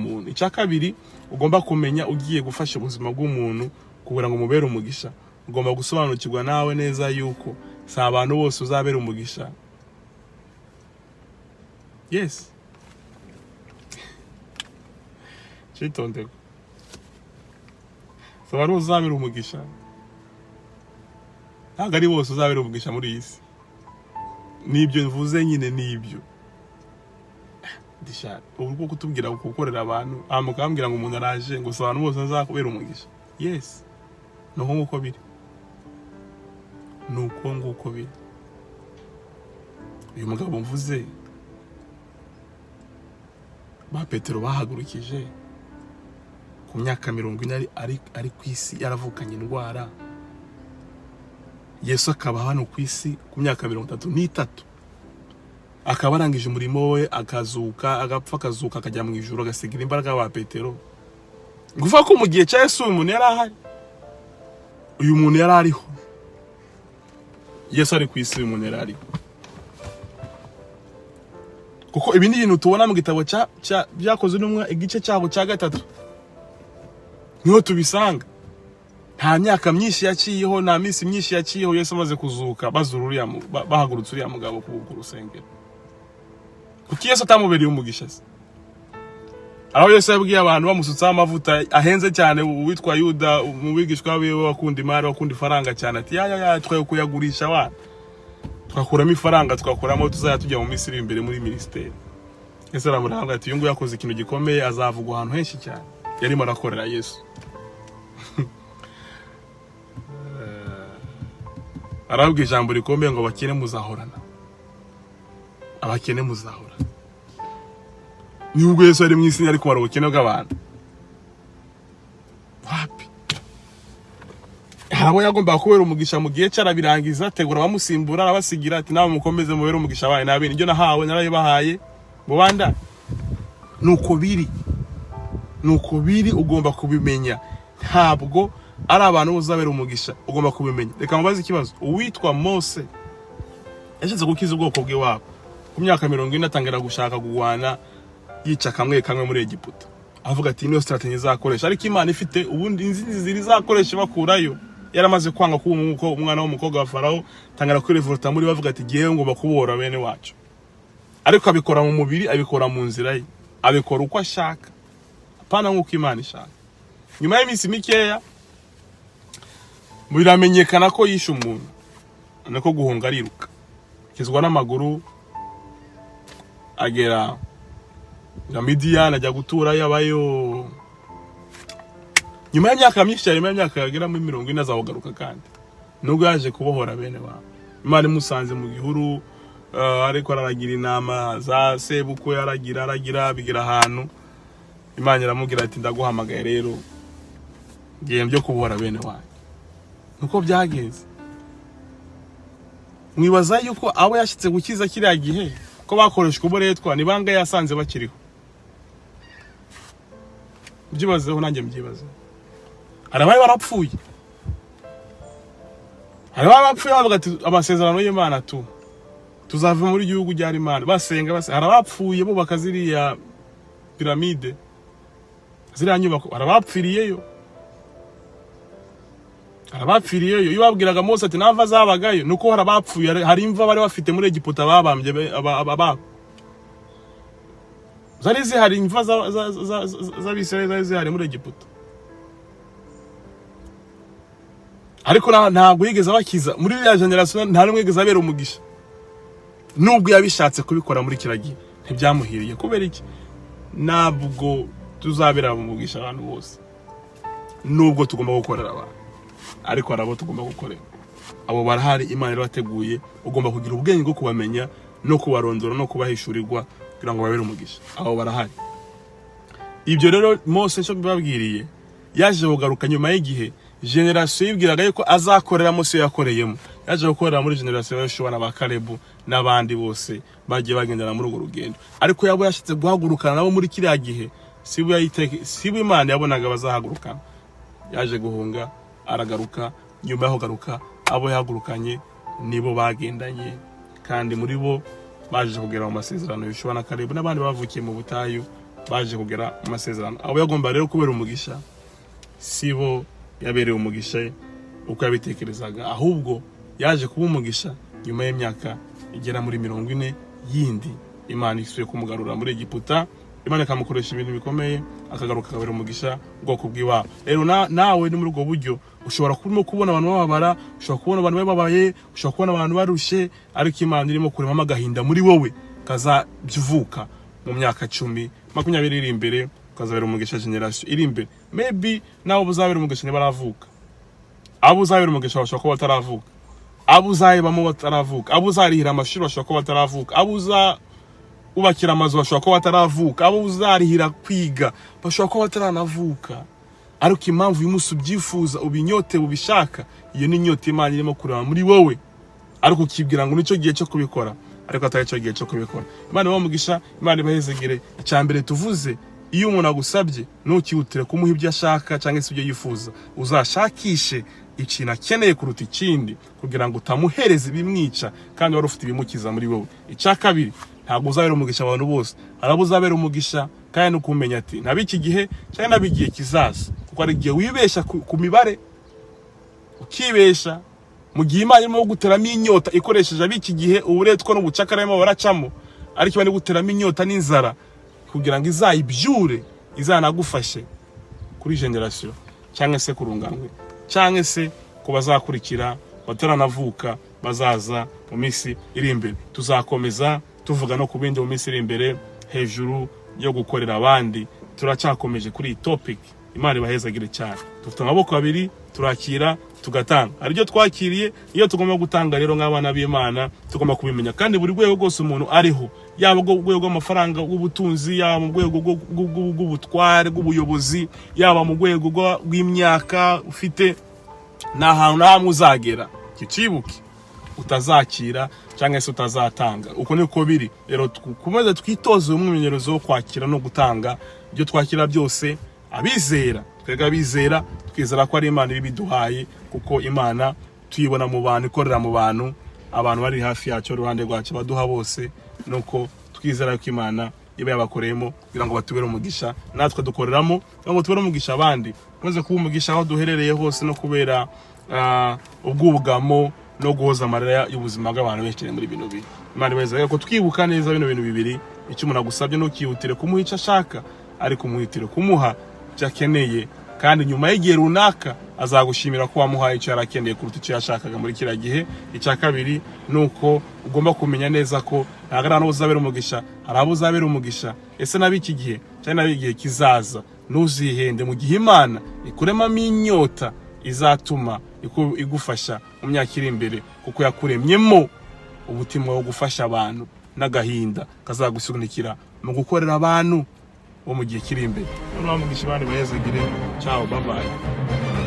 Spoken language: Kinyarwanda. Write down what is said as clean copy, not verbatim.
umuntu. Icya kabiri ugomba kumenya ugiye gufasha ubuzima bw'umuntu kugira ngo mubere umugisha. Ugomba gusobanukirwa nawe neza yuko si abantu bose uzabera umugisha. Yes. Chitondeko. Si abantu bose uzabera umugisha. Ntabwo ari bose uzabera umugisha muri iyi si. Nibyo mvuze nyine nibyo. Dishaka ubwo kutubwira gukorera abantu amukambwira ngo umuntu araje ngo si abantu bose azakubera umugisha. Yes. Nuko nguko biri. Nuko nguko biri. Uyu mugabo mvuze ba Petero bahagurukije ku myaka 40 ari ku isi yaravukanye indwara. Yesu akaba hano ku isi ku myaka 33 akaba arangije umurimo we akazuka agapfa akazuka akajya mu ijuru agasigira imbaraga ba Petero. Nguva ko mu gihe cya Yesu umuntu yari ahari. Uyu muntu yari ariho. Yesu ari ku isi umuntu yari ariho. Kuko ibi ni ibintu tubona mu gitabo byakozwe n'umwe igice cyabo cya 3. Niho tubisanga. Nta myaka myinshi yaciyeho, nta minsi myinshi yaciyeho Yesu amaze kuzuka bazururiya bahagurutse uriya mugabo ku rusengero. Kuki Yesu atamubereye umugisha se? Aho Yesu yabwiye abantu bamusutsaho amavuta ahenze cyane uwitwa Yuda mu bigishwa biwe bakunda imari bakunda ifaranga cyane ati ya twaye kuyagurisha wa twakuramo ifaranga twakuramo tuzaya tujya mu Misiri imbere muri ministeri. Yesu aramuranga ati yungu yakoze ikintu gikomeye azavugwa ahantu henshi cyane. Yarimo arakorera Yesu. Arabwira ijambo rikomeye ngo bakene muzahorana. Abakene muzahora. Nubwo Yesu ari mu isi ariko barabukene bw'abantu. Wapi? Harabo yagomba kubera umugisha mu gihe cyarabirangiza ategura bamusimbura arabasigira ati nawe mukomeze mubere umugisha baye nabindi njo nahawe narayibahaye mu banda. Nuko biri ugomba kubimenya. Ntabwo ari abantu uzabera umugisha ugomba kubimenya. Reka mubaze ikibazo. Uwitwa Mose yashatse gukiza ubwoko bwe wabo. Ku myaka 40 atangira gushaka kugwana yica kamwe muri Egiputa. Avuga ati niyo strategy zakoresha ariko Imana ifite ubundi inzinzi ziri zakoresha bakurayo. Yaramaze kwanga kuba umwana w'umukobwa wa Farao tangira kwirevolta muri bavuga ati giye ngomba kubora bene wacu. Ariko abikora mu mubiri abikora mu nzira ye. Abikora uko ashaka. Apana nk'uko Imana ishaka. Nyuma y'iminsi mikeya biramenyekana ko yishe umuntu. Nako guhunga ariruka. Kizwa n'amaguru agera Midian ajya gutura yabayo. Nyuma y'imyaka myinshi cyane y'imyaka yagera muri 40 azawugaruka kandi. Nubwo yaje kubohora bene wabo. Imana imusanze mu gihuru ariko aragira inama za sebuko yaragira bigira ahantu. Imana iramubwira ati ndaguhamagaye rero. Ngiye byo kubohora bene wabo. Nuko byagenze. Mwibaza yuko abo yashitse gukiza kiriya gihe ko bakoreshwa uburetwa ni banga yasanze bakiriho. Byibazeho nanjye mbyibaze. Arabaye barapfuye. Bavuga ati amasezerano y'Imana tuzava muri gihugu cyari Imana basenga arabapfuye bo bakaziriya piramide. Ziriya nyubako arabapfiriyeyo. Iyo babwiraga Mose ati nava zabagayo nuko harabapfuye hari imva bari bafite muri Egiputa babambye aba zari zihari imva z'Abisirayeli zihari muri Egiputa. Ariko ntabwo yigeze bakiza muri ya generation nta numwe yigeze abera umugisha. Nubwo yabishatse kubikora muri kiragiye ntibyamuhiriye kubera iki? Nabwo tuzabera umugisha abantu bose. Nubwo tugomba gukorera abantu. Ariko arabo tugomba gukorera. Abo barahari Imana irabateguye ugomba kugira ubwenge bwo kubamenya no kubarondora no kubahishurirwa kugira ngo babere umugisha. Abo barahari. Ibyo rero Mose cyo bibabwiriye yaje kugaruka nyuma y'igihe generation yibwiraga yuko azakorera Mose yakoreyemo. Yaje gukorera muri generation ya Yoshua na Kalebu n'abandi bose bagiye bagendana muri urwo rugendo. Ariko yabo yashitse guhagurukana nabo muri kiriya gihe sibo Imana yabonaga bazahagurukana. Yaje guhunga aragaruka nyuma yo garuka abo yahagurukanye nibo bagendanye kandi muri bo baje kugera mu masezerano Yoshua na Kalebu n'abandi bavukiye mu butayu baje kugera mu masezerano. Abo yagomba rero kubera umugisha sibo yabereye umugisha uko yabitekerezaga, ahubwo yaje kuba umugisha nyuma y'imyaka igera muri 40 yindi Imana isuye kumugarura muri Egiputa. Imana ikamukoresha ibintu bikomeye, akagaruka akabera umugisha ubwoko bw'iwabo. Rero nawe ni muri ubwo buryo ushobora kubona abantu bababara, ushobora kubona abantu bababaye, ushobora kubona abantu barushe, ariko Imana irimo kurema agahinda muri wowe kazabyuvuka mu myaka 10 20 iri imbere, ukazabera umugisha generation iri imbere. Maybe nawe uzabera umugisha ne baravuka, abo uzabera umugisha bashobora kuba bataravuka, abo uzayibamo bataravuka, abo uzarihira amashuri bashobora kuba bataravuka, abo ubakira amazu bashobora kuba bataravuka, abo uzarihira kwiga bashobora kuba bataranavuka. Ariko impamvu y'umunsi ubyifuza, ubinyote, ubishaka, iyo ni inyote Imana irimo kureba muri wowe, ariko ukibwira ngo nico gihe cyo kubikora, ariko atari cyo gihe cyo kubikora. Imana bamugisha, Imana ibahezegere. Icyambere tuvuze, iyo umuntu agusabye ntukihutire kumuha ibyo ashaka cyangwa se ibyo yifuza, uzashakishe ikintu akeneye kuruta ikindi kugira ngo utamuhereza ibimwica kandi wari ufite ibimukiza muri wowe. Icya kabiri, ntabwo uzabera umugisha abantu bose, arabo uzabera umugisha kandi ukumenya ati nabiki gihe cyangwa nabigiye kizaza, kuko ari gihe wibesha ku mibare, ukibesha mu gihe Imana irimo guteramo inyota ikoresheje abiki gihe uburetwa n'ubucakara arimo baracamo, ariko Imana guteramo inyota n'inzara kugira ngo izayibyure, izanagufashe kuri generation cyangwa se kurunganwe cyangwa se ko bazakurikira bataranavuka bazaza mu minsi iri imbere. Tuzakomeza tuvuga no kubindi mu minsi iri imbere hejuru yo gukorera abandi. Turacyakomeje kuri iyi topic. Imana ibahezagire cyane. Dufite amaboko abiri, turakira tugatanga. Ari byo twakiriye, iyo tugomba gutanga rero nk'abana b'Imana tugomba kubimenya, kandi buri rwego rwose umuntu ariho, yaba rwego rw'amafaranga, rw'ubutunzi, yaba mu rwego rw'ubutware, rw'ubuyobozi, yaba mu rwego rw'imyaka ufite, nta hantu na hamwe uzagera kicibuke utazakira cyangwa se utazatanga. Uko niko biri. Rero tukomeze twitoze umwimenyerezo wo kwakira no gutanga ibyo twakira byose. Abizera, twega abizera, twizera ko ari Imana iri biduhaye, kuko Imana tuyibona mu bantu, ikorera mu bantu, abantu bari hafi yacu, ruhande rwacu baduha bose, nuko twizera ko Imana iba yabakoreyemo kugira ngo batubere umugisha, natwe dukoreramo kugira ngo tubere umugisha abandi. Maze kuba umugisha aho duherereye hose, no kubera ubwubugamo no guhoza amarira y'ubuzima bw'abantu benshi muri bino bihe. Imana ibeza ko twibuka neza bino bintu bibiri. Icyo umuntu agusabye no kihutire kumuha icyo ashaka, ariko umuhitire kumuha icyo akeneye, kandi nyuma y'igihe runaka azagushimira ko wamuhaye icyo yarakeneye kuruta icyo yashakaga muri kiriya gihe. Icya kabiri nuko ugomba kumenya neza ko ntabwo ari uzabera umugisha, hari abo uzabera umugisha. Ese nabiki gihe cyangwa nabigiye kizaza, ntuzihende mu gihe Imana ikuremamo inyota izatuma igufasha mu myaka iri imbere, kuko yakuremyemo ubutima wo gufasha abantu n'agahinda kazagusunikira mu gukorera abantu bo mu gihe kiri imbere. None bamugisha Imana ibahezagire. Ciao, bye bye.